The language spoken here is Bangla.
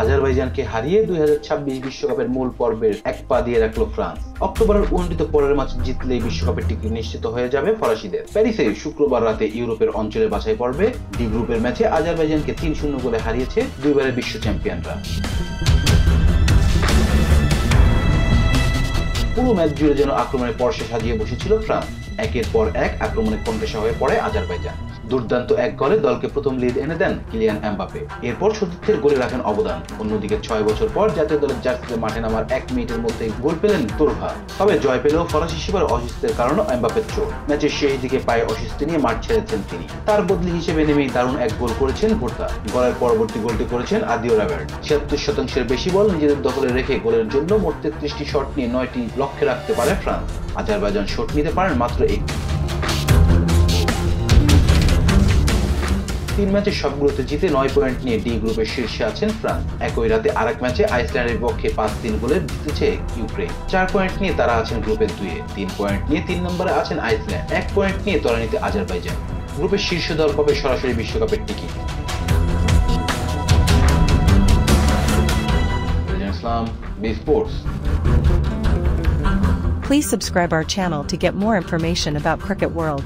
আজারবাইজানকে হারিয়ে 2026 বিশ্বকাপের মূল পর্বের এক পা দিয়ে রাখলো ফ্রান্স। অক্টোবরের অনুষ্ঠিত পরের ম্যাচ জিতলেই বিশ্বকাপের টিকিট নিশ্চিত হয়ে যাবে ফরাসিদের। প্যারিসে শুক্রবার রাতে ইউরোপের অঞ্চলের বাছাই পর্বে ডি গ্রুপের ম্যাচে আজারবাইজানকে 3-0 গোলে হারিয়েছে দুইবারের বিশ্ব চ্যাম্পিয়নরা। পুরো ম্যাচ জুড়ে যেন আক্রমণের পরশে সাজিয়ে বসেছিল ফ্রান্স। একের পর এক আক্রমণে কোণঠাসা হয়ে পড়ে আজারবাইজান। দুর্দান্ত এক গোলে দলকে প্রথম লিড এনে দেন কিলিয়ান এমবাপে। এরপর সতীর্থের গোলে রাখেন অবদান। অন্যদিকে 6 বছর পর জাতীয় দলের জার্সিতে মাঠে নামার 1 মিনিটের মধ্যেই গোল পেলেন তোরভা। তবে জয় পেলেও ফরাসি শিবির অসুস্থের কারণে এমবাপের চোট। ম্যাচের শেষ দিকে পায়ে অসুস্থ নিয়ে মাঠ ছেড়েছেন তিনি। তার বদলি হিসেবে নেমেই দারুণ এক গোল করেছেন ভোর্তা। গোলের পরবর্তী গোলটি করেছেন আদিও রাবের্ট। 76% বেশি বল নিজেদের দখলে রেখে গোলের জন্য মোট 33টি শট নিয়ে 9টি লক্ষ্যে রাখতে পারে ফ্রান্স। আজারবাইজান শট নিতে পারেন মাত্র 1টি। 3 ম্যাচের সবগুলোতে জিতে 9 পয়েন্ট নিয়ে ডি গ্রুপের শীর্ষে আছেন ফ্রান্স। একই রাতে আরেক ম্যাচে আইসল্যান্ডের বিপক্ষে 5-3 গোলে জিতেছে ইউক্রেন। 4 পয়েন্ট নিয়ে তারা আছেন গ্রুপের 2-এ। 3 পয়েন্ট নিয়ে 3 নম্বরে আছেন আইসল্যান্ড। 1 পয়েন্ট নিয়ে ত্বরান্বিত আজারবাইজান। গ্রুপের শীর্ষ দল পাবে সরাসরি বিশ্বকাপের ticket. Islam, B sports. Please subscribe our channel to get more information about Cricket World.